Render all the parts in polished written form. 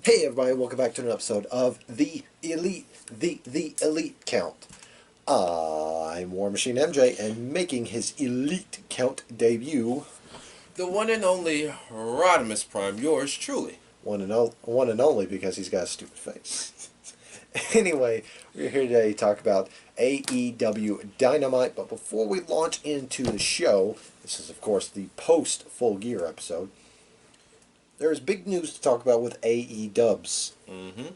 Hey everybody, welcome back to an episode of The Elite Count. I'm War Machine MJ, and making his Elite Count debut, The one and only Rodimus Prime, yours truly. one and only because he's got a stupid face. Anyway, we're here today to talk about AEW Dynamite, but before we launch into the show, this is of course the post Full Gear episode, there's big news to talk about with AEWs. Mm-hmm.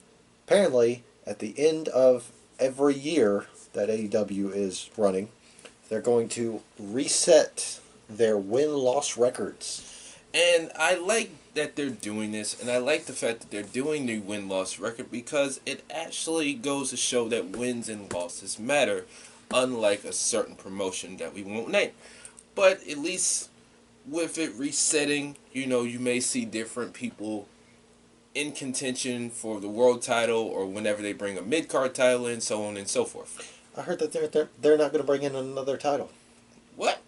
Apparently, at the end of every year that AEW is running, they're going to reset their win-loss records. And I like that they're doing this, and I like the fact that they're doing the win-loss record because it actually goes to show that wins and losses matter, unlike a certain promotion that we won't name. But at least with it resetting, you may see different people in contention for the world title or whenever they bring a mid-card title in, so on and so forth. I heard that they're not going to bring in another title. What?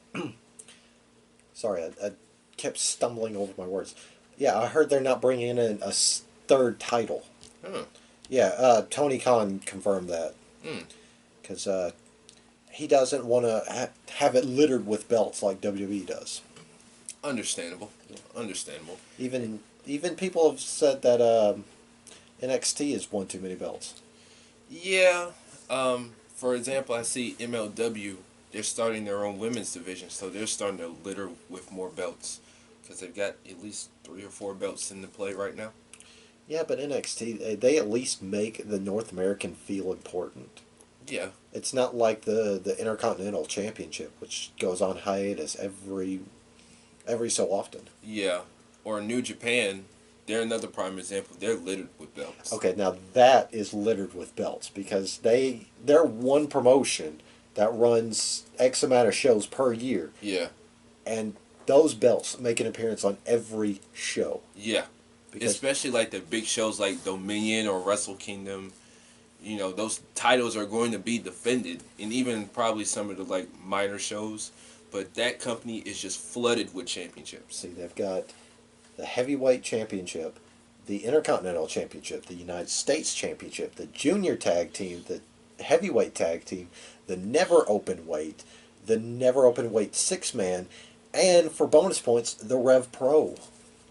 Sorry, I kept stumbling over my words. Yeah, I heard they're not bringing in a third title. Huh. Yeah, Tony Khan confirmed that. Because he doesn't want to have it littered with belts like WWE does. Understandable. Understandable. Even people have said that NXT has won too many belts. Yeah. For example, I see MLW, they're starting their own women's division, so they're starting to litter with more belts because they've got at least 3 or 4 belts in the play right now. Yeah, but NXT, they at least make the North American feel important. Yeah. It's not like the Intercontinental Championship, which goes on hiatus every so often. Yeah. Or New Japan, they're another prime example. They're littered with belts. Okay, now that is littered with belts because they're one promotion that runs X amount of shows per year. Yeah. And those belts make an appearance on every show. Yeah. Especially like the big shows like Dominion or Wrestle Kingdom. Those titles are going to be defended, and even probably some of the like minor shows. But that company is just flooded with championships. See, they've got the Heavyweight Championship, the Intercontinental Championship, the United States Championship, the Junior Tag Team, the Heavyweight Tag Team, the Never Open Weight, the Never Open Weight 6-man, and for bonus points, the Rev Pro.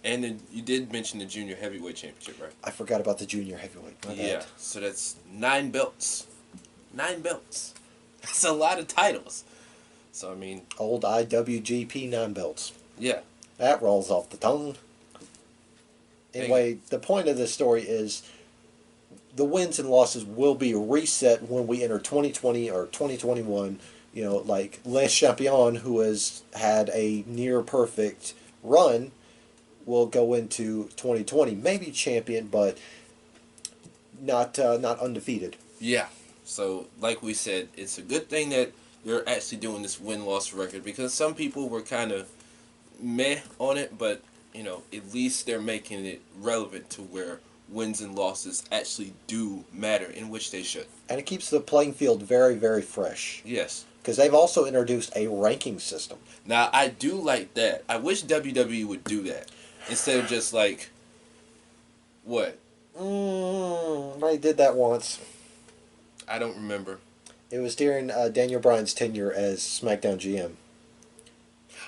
And then you did mention the Junior Heavyweight Championship, right? I forgot about the Junior Heavyweight. My bad. So that's 9 belts. 9 belts. That's a lot of titles. So, I mean... Old IWGP 9 belts. Yeah. That rolls off the tongue. Anyway, the point of this story is the wins and losses will be reset when we enter 2020 or 2021. Like Les Champion, who has had a near-perfect run, will go into 2020. Maybe champion, but not undefeated. Yeah. So, like we said, it's a good thing that they're actually doing this win-loss record because some people were kind of meh on it, but, at least they're making it relevant to where wins and losses actually do matter, in which they should. And it keeps the playing field very, very fresh. Yes. Because they've also introduced a ranking system. Now, I do like that. I wish WWE would do that. Instead of just like, what? I did that once. I don't remember. It was during Daniel Bryan's tenure as SmackDown GM.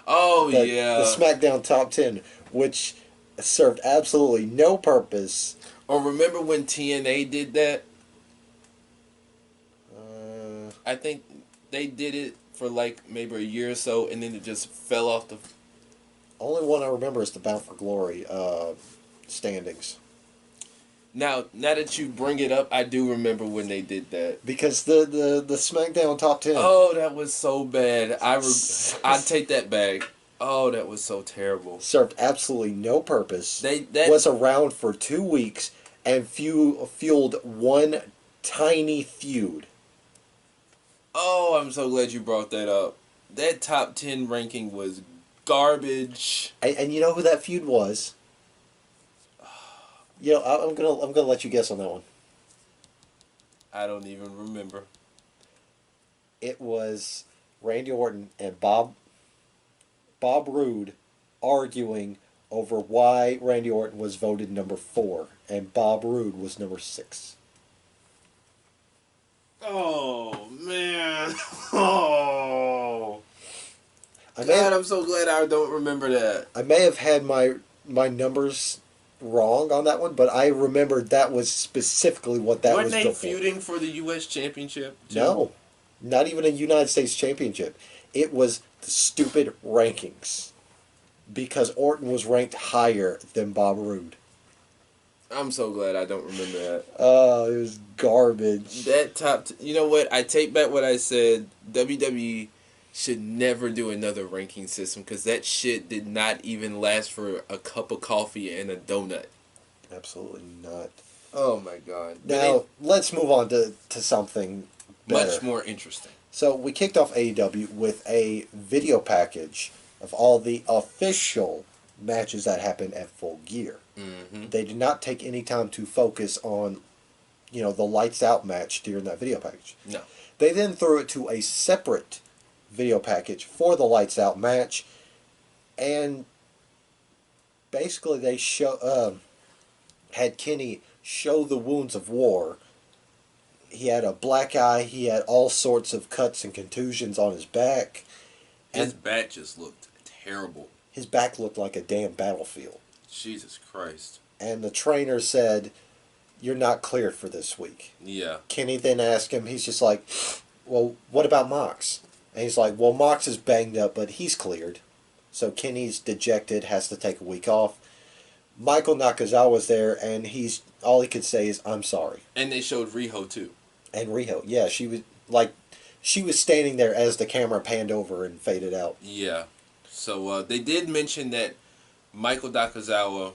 Oh, The SmackDown Top 10, which served absolutely no purpose. Or remember when TNA did that? I think they did it for like maybe a year or so, and then it just fell off the... Only one I remember is the Bound for Glory standings. Now that you bring it up, I do remember when they did that. Because the SmackDown Top 10... Oh, that was so bad. I'd take that back. Oh, that was so terrible. Served absolutely no purpose. That was around for 2 weeks and fueled one tiny feud. Oh, I'm so glad you brought that up. That top 10 ranking was garbage. And you know who that feud was? I'm gonna let you guess on that one. I don't even remember. It was Randy Orton and Bob Roode arguing over why Randy Orton was voted number 4 and Bob Roode was number 6. Oh man! Oh I God! I'm so glad I don't remember that. I may have had my numbers wrong on that one, but I remembered that was specifically what that Weren't was they built for. feuding for the U.S. Championship? Too? No, not even a United States Championship. It was the stupid rankings because Orton was ranked higher than Bob Roode. I'm so glad I don't remember that. Oh, it was garbage. That you know what? I take back what I said. WWE should never do another ranking system because that shit did not even last for a cup of coffee and a donut. Absolutely not. Oh my god. Now, let's move on to something better. Much more interesting. So, we kicked off AEW with a video package of all the official matches that happened at Full Gear. Mm-hmm. They did not take any time to focus on, the lights out match during that video package. No. They then threw it to a separate video package for the lights out match, and basically they had Kenny show the wounds of war. He had a black eye. He had all sorts of cuts and contusions on his back. His back just looked terrible. His back looked like a damn battlefield. Jesus Christ. And the trainer said, "You're not cleared for this week." Yeah. Kenny then asked him, he's just like, "Well, what about Mox?" And he's like, "Well, Mox is banged up, but he's cleared." So Kenny's dejected, has to take a week off. Michael Nakazawa's there, and all he could say is, "I'm sorry." And they showed Riho too. And Riho, yeah, she was standing there as the camera panned over and faded out. Yeah. So they did mention that Michael Nakazawa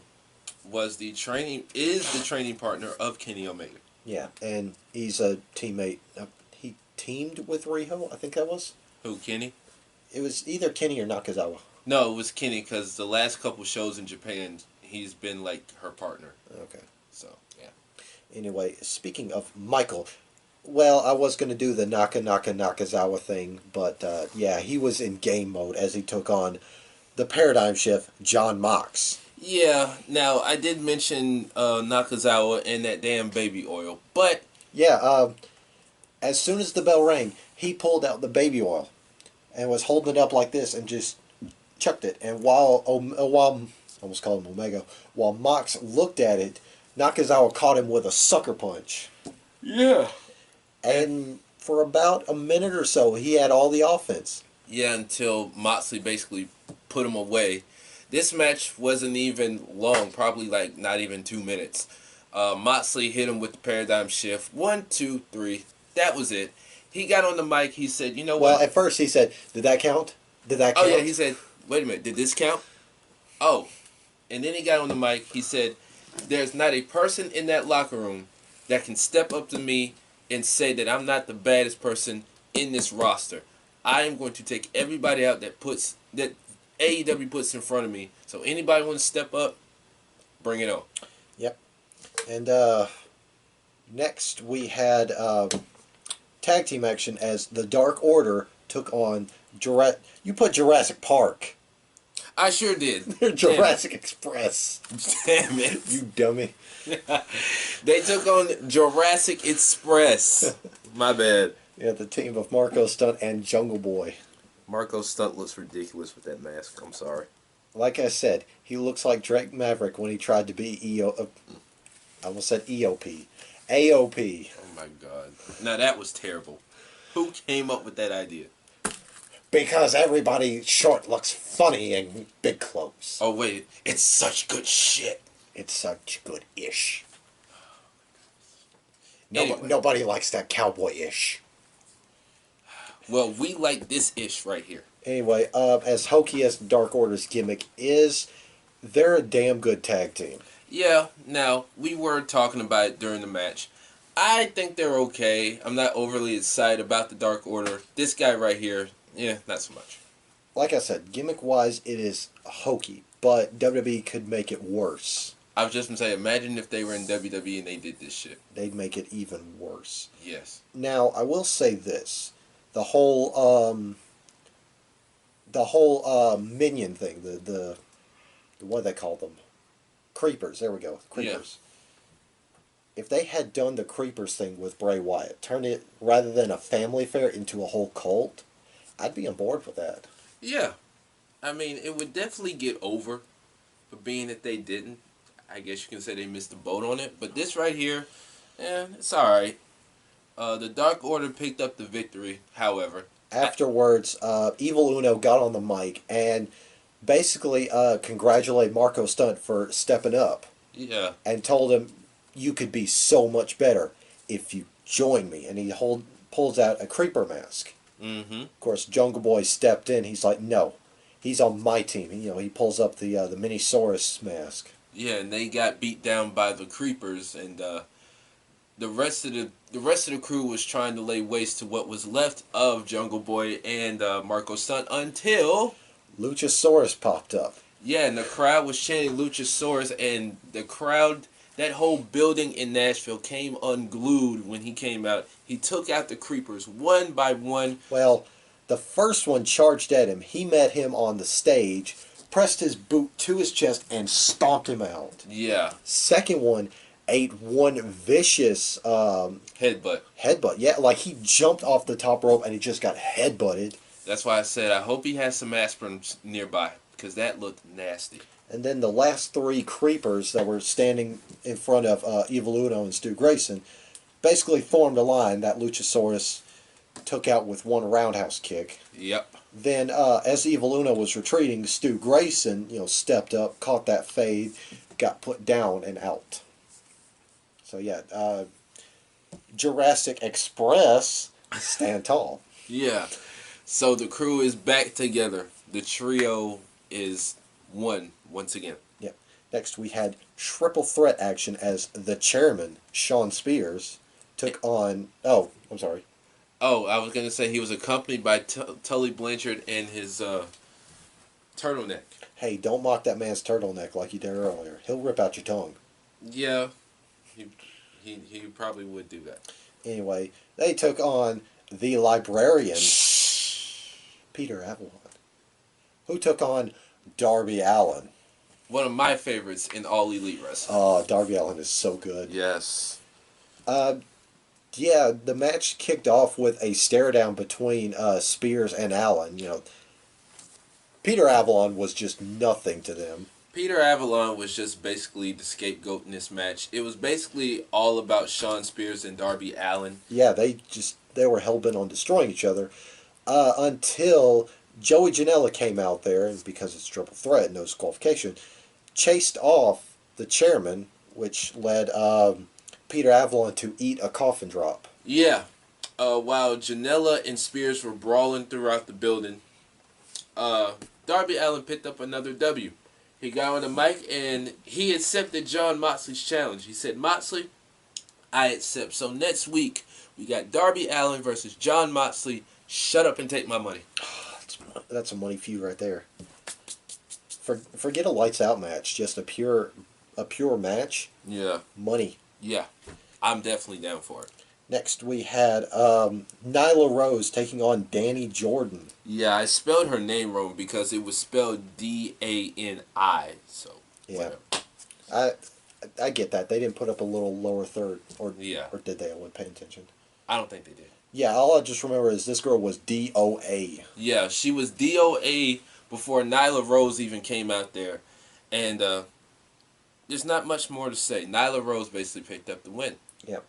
is the training partner of Kenny Omega. Yeah, and he's a teammate. He teamed with Riho, I think that was. Who, Kenny? It was either Kenny or Nakazawa. No, it was Kenny because the last couple shows in Japan, he's been like her partner. Okay. So, yeah. Anyway, speaking of Michael, well, I was going to do the Nakazawa thing, but yeah, he was in game mode as he took on the Paradigm Shift, John Mox. Yeah, now I did mention Nakazawa and that damn baby oil, but... Yeah, as soon as the bell rang, he pulled out the baby oil and was holding it up like this and just chucked it. And while almost called him Omega, while Mox looked at it, Nakazawa caught him with a sucker punch. Yeah. And for about a minute or so, he had all the offense. Yeah, until Moxley basically put him away. This match wasn't even long, probably like not even 2 minutes. Moxley hit him with the Paradigm Shift. 1, 2, 3. That was it. He got on the mic. He said, "You know what?" Well, at first he said, "Did that count? Did that count?" Oh, yeah, he said, "Wait a minute. Did this count?" Oh. And then he got on the mic. He said, "There's not a person in that locker room that can step up to me and say that I'm not the baddest person in this roster. I am going to take everybody out that AEW puts in front of me. So anybody want to step up, bring it on." Yep. And next we had tag team action as the Dark Order took on You put Jurassic Park. I sure did. They're Jurassic Express. Damn it. You dummy. They took on Jurassic Express. My bad. Yeah, the team of Marco Stunt and Jungle Boy. Marco Stunt looks ridiculous with that mask. I'm sorry. Like I said, he looks like Drake Maverick when he tried to be I almost said EOP. AOP. Oh my god. Now that was terrible. Who came up with that idea? Because everybody short looks funny in big clothes. Oh wait, it's such good shit. It's such good-ish. Anyway. Nobody likes that cowboy-ish. Well, we like this ish right here. Anyway, as hokey as Dark Order's gimmick is, they're a damn good tag team. Yeah, now, we were talking about it during the match. I think they're okay. I'm not overly excited about the Dark Order. This guy right here, yeah, not so much. Like I said, gimmick-wise, it is hokey, but WWE could make it worse. I was just going to say, imagine if they were in WWE and they did this shit. They'd make it even worse. Yes. Now, I will say this. The whole minion thing, the what do they call them? Creepers. There we go. Creepers. If they had done the Creepers thing with Bray Wyatt, turned it rather than a family affair into a whole cult, I'd be on board with that. Yeah. I mean, it would definitely get over, but being that they didn't, I guess you can say they missed the boat on it. But this right here, it's alright. The Dark Order picked up the victory, however. Afterwards, Evil Uno got on the mic and basically congratulated Marco Stunt for stepping up. Yeah. And told him, you could be so much better if you join me. And he pulls out a creeper mask. Mm-hmm. Of course, Jungle Boy stepped in. He's like, no, he's on my team. He pulls up the Minisaurus mask. Yeah, and they got beat down by the creepers, and the rest of the crew was trying to lay waste to what was left of Jungle Boy and Marco Stunt until Luchasaurus popped up. Yeah, and the crowd was chanting Luchasaurus, and the crowd, that whole building in Nashville came unglued when he came out. He took out the creepers one by one. Well, the first one charged at him. He met him on the stage, pressed his boot to his chest, and stomped him out. Yeah. Second one ate one vicious headbutt. Yeah, like he jumped off the top rope and he just got headbutted. That's why I said I hope he has some aspirin nearby, because that looked nasty. And then the last three creepers that were standing in front of Evil Uno and Stu Grayson basically formed a line that Luchasaurus took out with one roundhouse kick. Yep. Then as Evil Uno was retreating, Stu Grayson, stepped up, caught that fade, got put down and out. So yeah, Jurassic Express, stand tall. Yeah. So the crew is back together. The trio is one once again. Yeah. Next we had triple threat action as the chairman, Sean Spears, took on... Oh, I'm sorry. Oh, I was going to say he was accompanied by Tully Blanchard and his turtleneck. Hey, don't mock that man's turtleneck like you did earlier. He'll rip out your tongue. Yeah. He probably would do that. Anyway, they took on the librarian, Peter Avalon, who took on Darby Allin. One of my favorites in All Elite Wrestling. Oh, Darby Allin is so good. Yes. Yeah, the match kicked off with a stare down between Spears and Allin. Peter Avalon was just nothing to them. Peter Avalon was just basically the scapegoat in this match. It was basically all about Sean Spears and Darby Allin. Yeah, they were hell-bent on destroying each other until Joey Janela came out there, and because it's triple threat, no disqualification, chased off the chairman, which led Peter Avalon to eat a coffin drop. Yeah. While Janela and Spears were brawling throughout the building, Darby Allin picked up another W. He got on the mic and he accepted John Moxley's challenge. He said, Moxley, I accept. So next week, we got Darby Allin versus John Moxley. Shut up and take my money. That's a money feud right there. Forget a lights out match, just a pure match. Yeah. Money. Yeah. I'm definitely down for it. Next we had Nyla Rose taking on Danny Jordan. Yeah, I spelled her name wrong because it was spelled D-A-N-I. So yeah, whatever. I get that. They didn't put up a little lower third, or did they? I wasn't paying attention. I don't think they did. Yeah, all I just remember is this girl was DOA. Yeah, she was DOA before Nyla Rose even came out there, and there's not much more to say. Nyla Rose basically picked up the win. Yeah.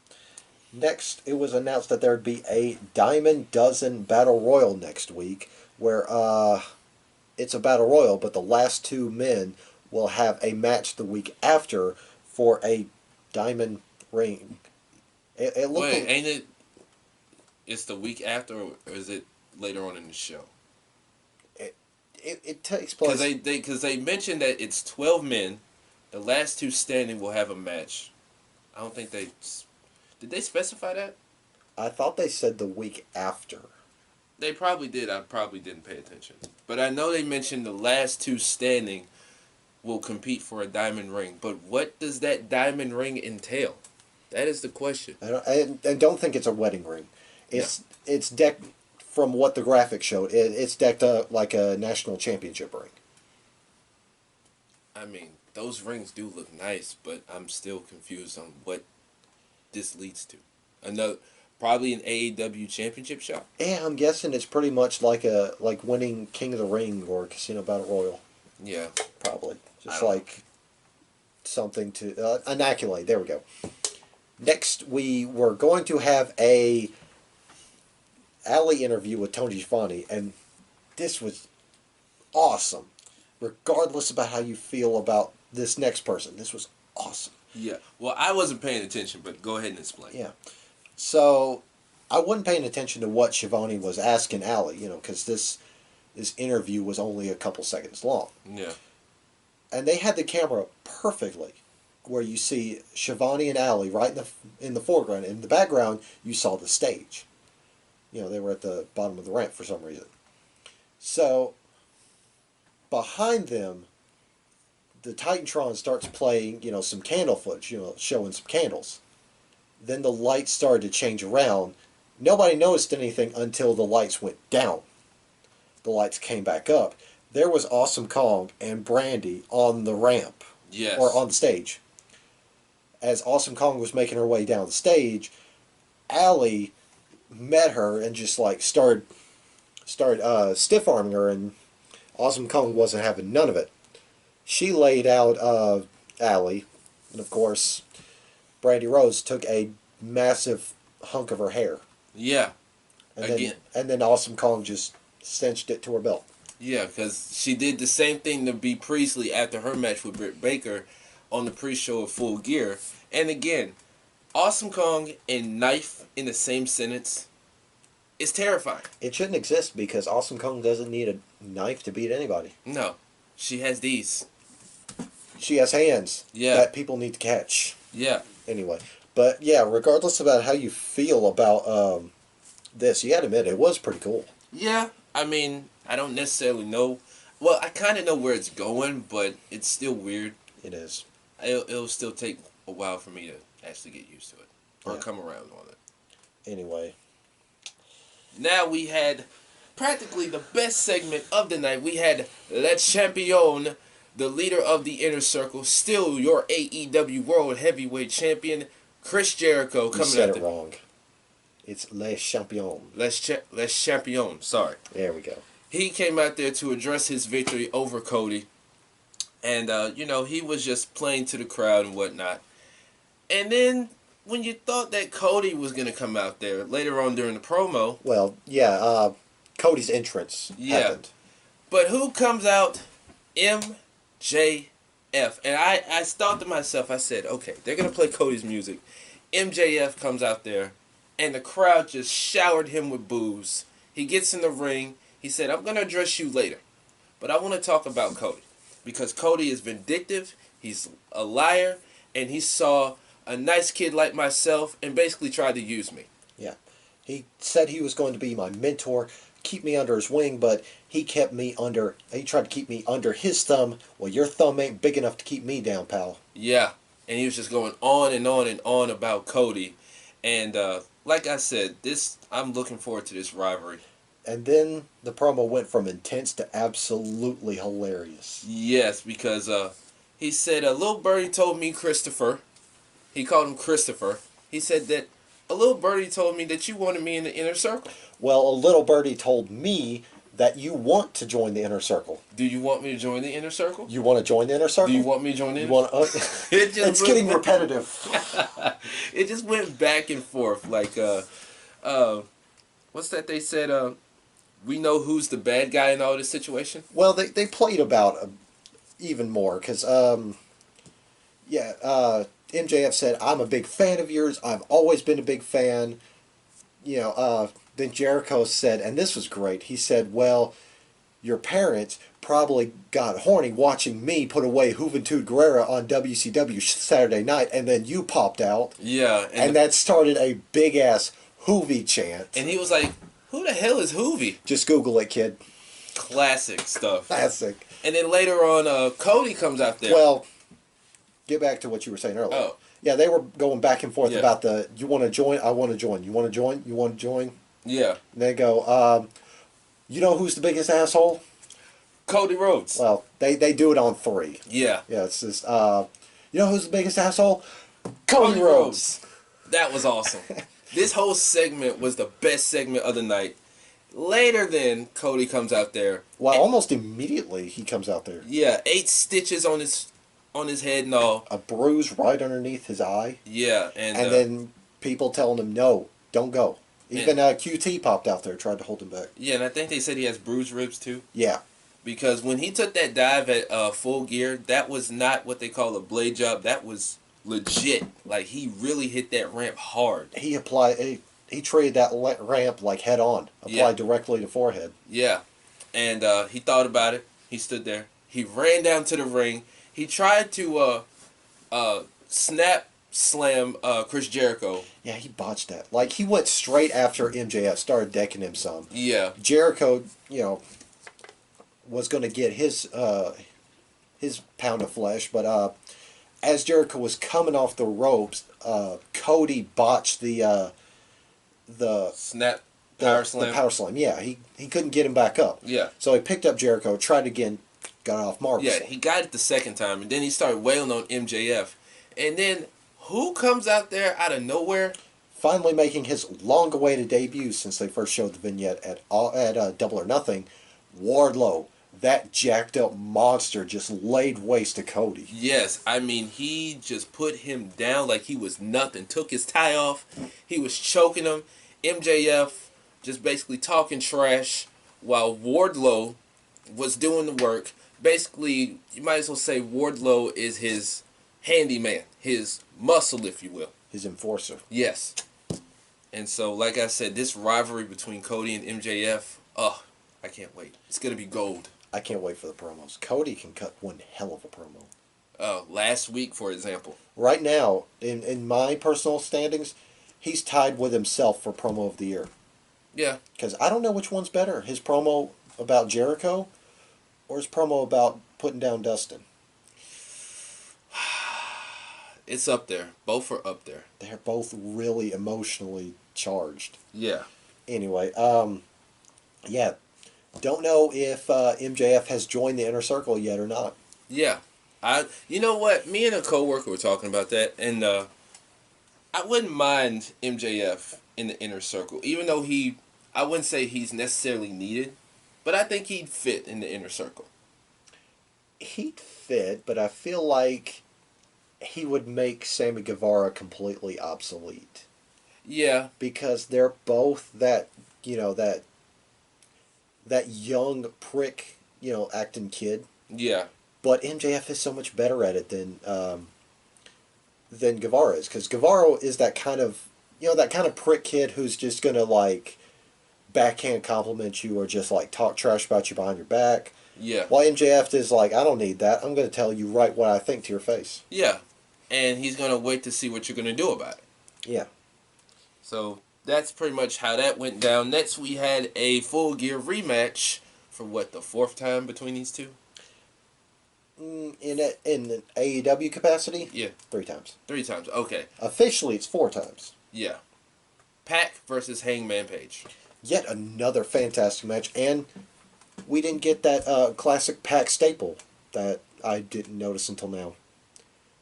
Next, it was announced that there would be a Diamond Dozen Battle Royal next week, where it's a Battle Royal, but the last two men will have a match the week after for a Diamond Ring. It looked Wait, ain't it? It's the week after, or is it later on in the show? It takes place... Because they mentioned that it's 12 men. The last two standing will have a match. I don't think they... Did they specify that? I thought they said the week after. They probably did. I probably didn't pay attention. But I know they mentioned the last two standing will compete for a diamond ring. But what does that diamond ring entail? That is the question. I don't think it's a wedding ring. It's decked, from what the graphic showed, it's decked up like a national championship ring. I mean, those rings do look nice, but I'm still confused on what this leads to. Another, probably an AEW championship shot. Yeah, I'm guessing it's pretty much like winning King of the Ring or Casino Battle Royal. Yeah. Probably. I Just don't like something to an accolade. There we go. Next, we were going to have a alley interview with Tony Schiavone, and this was awesome. Regardless about how you feel about this next person, this was awesome. Yeah. Well, I wasn't paying attention, but go ahead and explain. Yeah. So I wasn't paying attention to what Schiavone was asking Allie, because this interview was only a couple seconds long. Yeah. And they had the camera perfectly, where you see Schiavone and Allie right in the foreground. In the background, you saw the stage. They were at the bottom of the ramp for some reason. So behind them, the Titantron starts playing, some candle footage, showing some candles. Then the lights started to change around. Nobody noticed anything until the lights went down. The lights came back up. There was Awesome Kong and Brandy on the ramp. Yes. Or on the stage. As Awesome Kong was making her way down the stage, Allie met her and just started stiff arming her, and Awesome Kong wasn't having none of it. She laid out Allie, and of course, Brandy Rose took a massive hunk of her hair. Yeah. And then Awesome Kong just cinched it to her belt. Yeah, because she did the same thing to Bea Priestley after her match with Britt Baker on the pre-show of Full Gear. And again, Awesome Kong and knife in the same sentence is terrifying. It shouldn't exist because Awesome Kong doesn't need a knife to beat anybody. No. She has these. She has hands that people need to catch. Yeah. Anyway. But yeah, regardless about how you feel about this, you gotta admit it was pretty cool. Yeah. I mean, I don't necessarily know. Well, I kind of know where it's going, but it's still weird. It is. It'll still take a while for me to actually get used to it. Or come around on it. Anyway. Now we had practically the best segment of the night. We had Le Champion, the leader of the Inner Circle, still your AEW World Heavyweight Champion, Chris Jericho, coming out. You said it wrong. It's Le Champion. Le Champion, sorry. There we go. He came out there to address his victory over Cody. And, he was just playing to the crowd and whatnot. And then, when you thought that Cody was going to come out there later on during the promo. Well, yeah, Cody's entrance happened. But who comes out? MJF. And I thought to myself, I said, okay, they're going to play Cody's music. MJF comes out there, and the crowd just showered him with boos. He gets in the ring. He said, I'm going to address you later. But I want to talk about Cody. Because Cody is vindictive, he's a liar, and he saw a nice kid like myself and basically tried to use me. Yeah. He said he was going to be my mentor, keep me under his wing, but he tried to keep me under his thumb. Well, your thumb ain't big enough to keep me down, pal. Yeah. And he was just going on and on and on about Cody. And like I said, I'm looking forward to this rivalry. And then the promo went from intense to absolutely hilarious. Yes, because he said, a little birdie told me Christopher. He called him Christopher. He said that a little birdie told me that you wanted me in the Inner Circle. Well, a little birdie told me that you want to join the Inner Circle. Do you want me to join the Inner Circle? You want to join the Inner Circle? Do you want me to join the Inner Circle? It's getting repetitive. It just went back and forth. Like, what's that they said? We know who's the bad guy in all this situation? Well, they played about even more because, MJF said, I'm a big fan of yours. I've always been a big fan. Then Jericho said, and this was great, he said, well, your parents probably got horny watching me put away Juventud Guerrera on WCW Saturday night, and then you popped out. Yeah. And that started a big-ass Hoovy chant. And he was like, who the hell is Hoovy? Just Google it, kid. Classic stuff. Classic. And then later on, Cody comes out there. Well, get back to what you were saying earlier. Oh. Yeah, they were going back and forth about you want to join, I want to join. You want to join, you want to join. Yeah. And they go, you know who's the biggest asshole? Cody Rhodes. Well, they do it on 3. Yeah. Yeah, it's just, you know who's the biggest asshole? Cody Rhodes. That was awesome. This whole segment was the best segment of the night. Later then, Cody comes out there. Well, almost immediately he comes out there. Yeah, 8 stitches on his head and all. A bruise right underneath his eye. Yeah, and then people telling him, no, don't go. Even QT popped out there, tried to hold him back. Yeah, and I think they said he has bruised ribs too. Yeah. Because when he took that dive at Full Gear, that was not what they call a blade job. That was legit. Like, he really hit that ramp hard. He treated that ramp like head on. Applied directly to forehead. Yeah. And he thought about it. He stood there. He ran down to the ring. He tried to snap slam Chris Jericho. Yeah, he botched that. Like, he went straight after MJF, started decking him some. Yeah. Jericho, was going to get his pound of flesh, but as Jericho was coming off the ropes, Cody botched the snap power slam. The power slam. Yeah, he couldn't get him back up. Yeah. So he picked up Jericho, tried again, got off marvelous. Yeah, he got it the second time, and then he started wailing on MJF. And then who comes out there out of nowhere? Finally making his long-awaited debut since they first showed the vignette at Double or Nothing, Wardlow. That jacked up monster just laid waste to Cody. Yes, I mean, he just put him down like he was nothing. Took his tie off. He was choking him. MJF just basically talking trash while Wardlow was doing the work. Basically, you might as well say Wardlow is his handyman, his muscle, if you will. His enforcer. Yes. And so, like I said, this rivalry between Cody and MJF, I can't wait. It's going to be gold. I can't wait for the promos. Cody can cut one hell of a promo. Last week, for example. Right now, in my personal standings, he's tied with himself for promo of the year. Yeah. Because I don't know which one's better. His promo about Jericho or his promo about putting down Dustin. It's up there. Both are up there. They're both really emotionally charged. Yeah. Anyway, yeah. Don't know if MJF has joined the Inner Circle yet or not. Yeah. You know what? Me and a coworker were talking about that, and I wouldn't mind MJF in the Inner Circle, even though I wouldn't say he's necessarily needed, but I think he'd fit in the Inner Circle. He'd fit, but I feel like he would make Sammy Guevara completely obsolete. Yeah. Because they're both that young prick, acting kid. Yeah. But MJF is so much better at it than Guevara is. Because Guevara is that kind of prick kid who's just going to, like, backhand compliment you or just, like, talk trash about you behind your back. Yeah. While MJF is like, I don't need that. I'm going to tell you right what I think to your face. Yeah. And he's going to wait to see what you're going to do about it. Yeah. So that's pretty much how that went down. Next, we had a Full Gear rematch for the 4th time between these two? In an AEW capacity? Yeah. 3 times. 3 times, okay. Officially, it's 4 times. Yeah. Pac versus Hangman Page. Yet another fantastic match, and we didn't get that classic Pac staple that I didn't notice until now.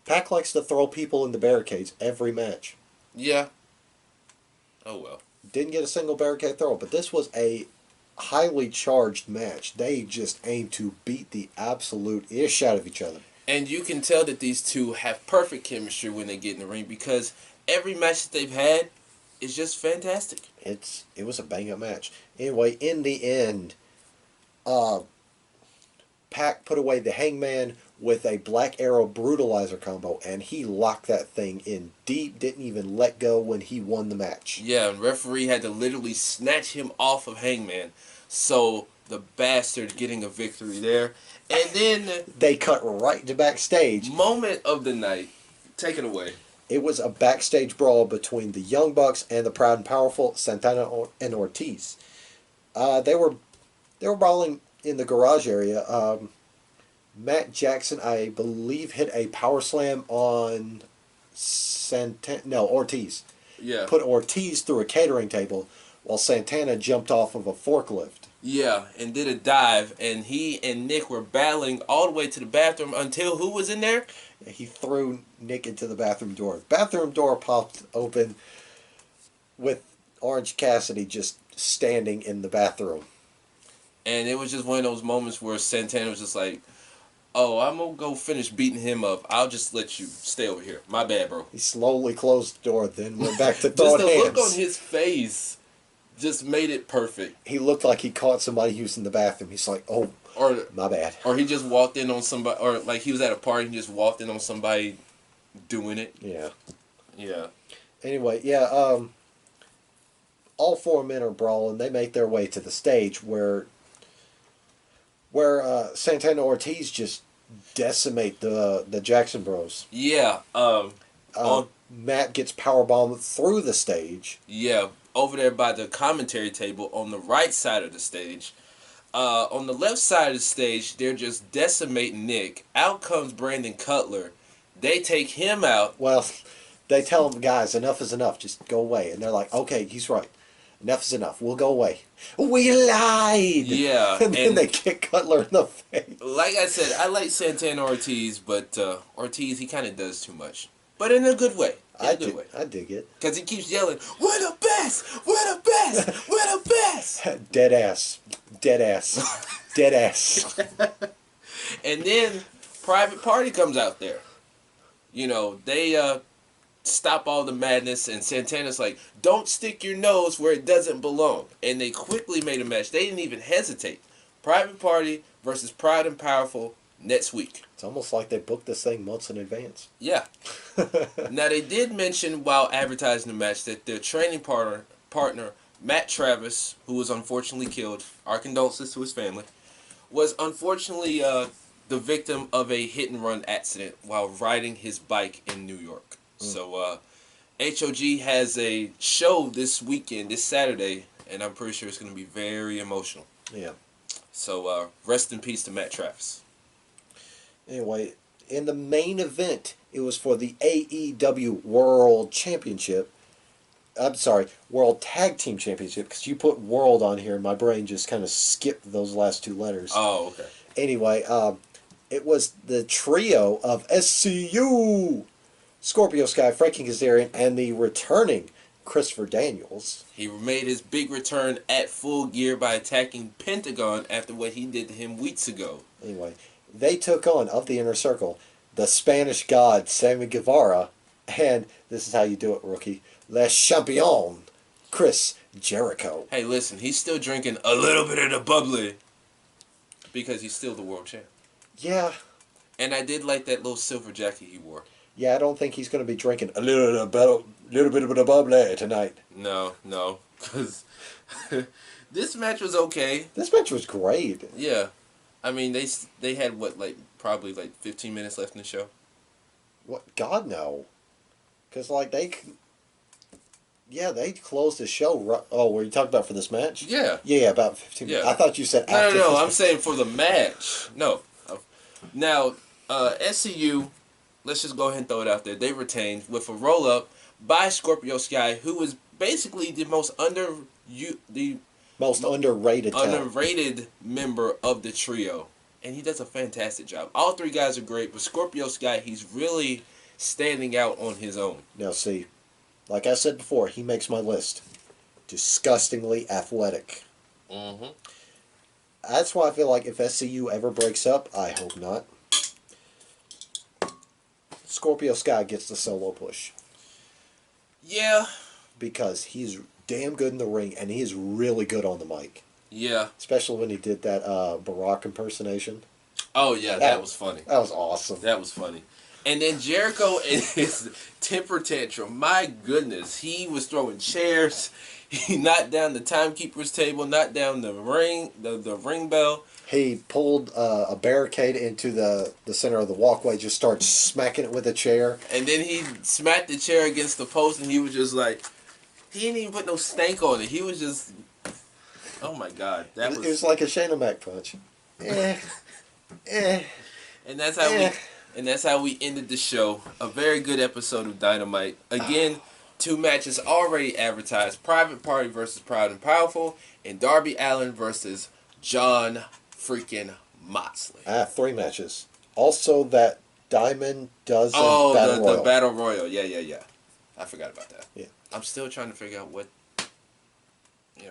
Pac likes to throw people in the barricades every match. Yeah. Oh well. Didn't get a single barricade throw, but this was a highly charged match. They just aimed to beat the absolute ish out of each other. And you can tell that these two have perfect chemistry when they get in the ring because every match that they've had is just fantastic. It was a bang-up match. Anyway, in the end, Pac put away the Hangman with a Black Arrow Brutalizer combo, and he locked that thing in deep, didn't even let go when he won the match. Yeah, and referee had to literally snatch him off of Hangman. So, the bastard getting a victory there. And then... they cut right to backstage. Moment of the night. Take it away. It was a backstage brawl between the Young Bucks and the Proud and Powerful, Santana and Ortiz. They were brawling in the garage area. Matt Jackson, I believe, hit a power slam on Ortiz. Yeah. Put Ortiz through a catering table while Santana jumped off of a forklift. Yeah, and did a dive, and he and Nick were battling all the way to the bathroom until who was in there? He threw Nick into the bathroom door. Bathroom door popped open with Orange Cassidy just standing in the bathroom. And it was just one of those moments where Santana was just like, "Oh, I'm gonna go finish beating him up. I'll just let you stay over here. My bad, bro." He slowly closed the door, then went back to Just throwing the hands. look on his face just made it perfect. He looked like he caught somebody using the bathroom. He's like, "Oh, Or my bad." or he just walked in on somebody, or like he was at a party and just walked in on somebody doing it. Yeah. Yeah. Anyway, yeah. All four men are brawling. They make their way to the stage where Santana Ortiz just decimate the Jackson Bros. Yeah. On Matt gets powerbombed through the stage. Yeah, over there by the commentary table on the right side of the stage. On the left side of the stage, they're just decimating Nick. Out comes Brandon Cutler. They take him out. Well, they tell him, guys, enough is enough. Just go away. And they're like, okay, he's right. Enough is enough. We'll go away. We lied. Yeah, And then and they kick Cutler in the face. like I said, I like Santana Ortiz, but Ortiz, he kind of does too much. But in a good way. I dig it. Because he keeps yelling, "We're the best! We're the best! We're the best!" Dead ass. Dead ass. Dead ass. And then Private Party comes out there. You know, they stop all the madness, and Santana's like, "Don't stick your nose where it doesn't belong." And they quickly made a match. They didn't even hesitate. Private Party versus Proud and Powerful next week. It's almost like they booked this thing months in advance. Yeah. Now, they did mention while advertising the match that their training partner Matt Travis, who was unfortunately killed, our condolences to his family, was unfortunately the victim of a hit-and-run accident while riding his bike in New York. So, HOG has a show this weekend, this Saturday, and I'm pretty sure it's going to be very emotional. Yeah. So, rest in peace to Matt Travis. Anyway, in the main event, it was for the AEW World Championship. I'm sorry, World Tag Team Championship, because you put World on here and my brain just kind of skipped those last two letters. Oh, okay. Anyway, it was the trio of SCU, Scorpio Sky, Frankie Kazarian, and the returning Christopher Daniels. He made his big return at Full Gear by attacking Pentagon after what he did to him weeks ago. Anyway, they took on, of the Inner Circle, the Spanish God, Sammy Guevara, and this is how you do it, rookie, Le Champion, Chris Jericho. Hey, listen, he's still drinking a little bit of the bubbly because he's still the world champ. Yeah. And I did like that little silver jacket he wore. Yeah, I don't think he's going to be drinking a little bit of the bubbly tonight. No, because this match was okay. This match was great. Yeah. I mean, they had, probably 15 minutes left in the show? What? God, no. Because, they closed the show. Oh, were you talking about for this match? Yeah. Yeah, about 15 minutes. Yeah. I thought you said No, after. I'm saying for the match. No. Now, SCU, let's just go ahead and throw it out there. They retained with a roll-up by Scorpio Sky, who was basically the most underrated talent. underrated member of the trio. And he does a fantastic job. All three guys are great, but Scorpio Sky, he's really standing out on his own. Now, see, like I said before, he makes my list. Disgustingly athletic. Mm-hmm. That's why I feel like if SCU ever breaks up, I hope not, Scorpio Sky gets the solo push. Yeah. Because he's damn good in the ring, and he is really good on the mic. Yeah. Especially when he did that Barack impersonation. Oh, yeah, that was funny. That was awesome. That was funny. And then Jericho and his temper tantrum. My goodness, he was throwing chairs. He knocked down the timekeeper's table, knocked down the ring bell. He pulled a barricade into the center of the walkway, just started smacking it with a chair. And then he smacked the chair against the post, and he was just like, he didn't even put no stank on it. He was just, oh my God. It was like a Shayna Mac punch. And that's how we ended the show. A very good episode of Dynamite. Again, 2 matches already advertised: Private Party versus Proud and Powerful, and Darby Allin versus John freaking Moxley. 3 matches. Also, that Diamond Dozen Oh, Battle Royal. the Battle Royal. Yeah. I forgot about that. Yeah. I'm still trying to figure out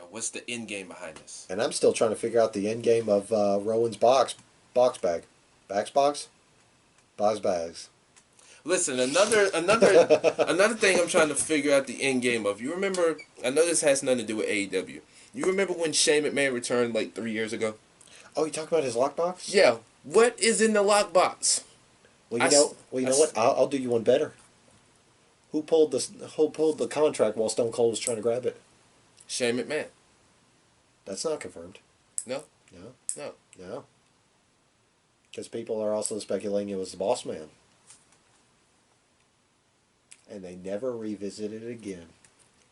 what's the end game behind this. And I'm still trying to figure out the end game of Rowan's box bag. Box bags. Listen, another thing I'm trying to figure out the end game of. You remember? I know this has nothing to do with AEW. You remember when Shane McMahon returned like 3 years ago? Oh, you talking about his lockbox? Yeah. What is in the lockbox? Well, you know what? I'll do you one better. Who pulled the contract while Stone Cold was trying to grab it? Shane McMahon. That's not confirmed. No. No. Because people are also speculating it was the Boss Man. And they never revisited it again.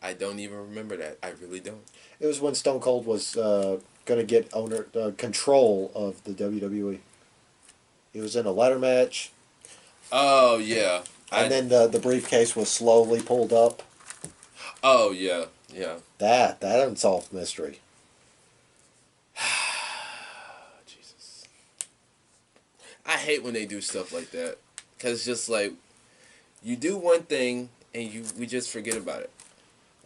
I don't even remember that. I really don't. It was when Stone Cold was going to get control of the WWE. He was in a ladder match. Oh, yeah. And then the briefcase was slowly pulled up. Oh, yeah. That unsolved mystery. Jesus. I hate when they do stuff like that. Because it's just like, you do one thing and we just forget about it.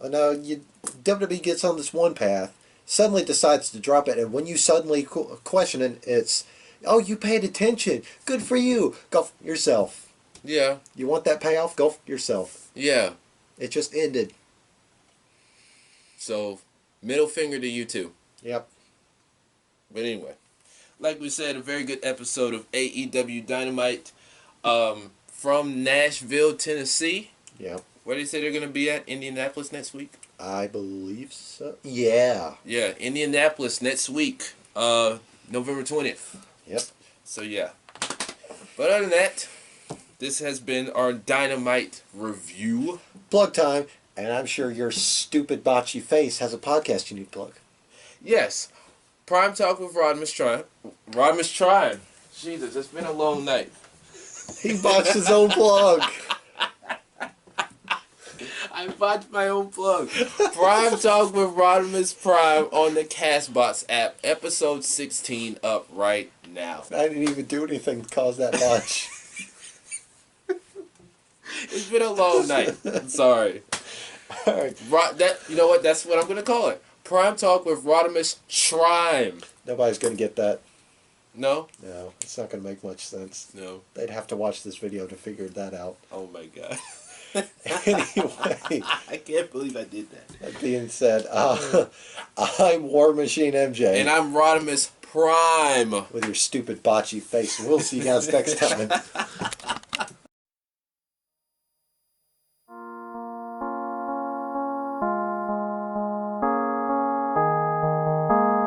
No, WWE gets on this one path, suddenly decides to drop it, and when you suddenly question it, it's, oh, you paid attention. Good for you. Go f yourself. Yeah. You want that payoff? Go f yourself. Yeah. It just ended. So, middle finger to you too. Yep. But anyway, like we said, a very good episode of AEW Dynamite from Nashville, Tennessee. Yep. Where do you say they're going to be at? Indianapolis next week? I believe so. Yeah. Yeah, Indianapolis next week, November 20th. Yep. So, yeah. But other than that, this has been our Dynamite review. Plug time. And I'm sure your stupid botchy face has a podcast you need to plug. Yes. Prime Talk with Rodimus Trying. Rodimus Trying. Jesus, it's been a long night. He botched his own plug. I botched my own plug. Prime Talk with Rodimus Prime on the Castbox app. Episode 16 up right now. I didn't even do anything to cause that botch. It's been a long night. I'm sorry. All right. You know what? That's what I'm going to call it. Prime Talk with Rodimus Trime. Nobody's going to get that. No? No, it's not going to make much sense. No. They'd have to watch this video to figure that out. Oh my God. Anyway. I can't believe I did that. That being said, I'm War Machine MJ. And I'm Rodimus Prime. With your stupid botchy face. We'll see you guys next time.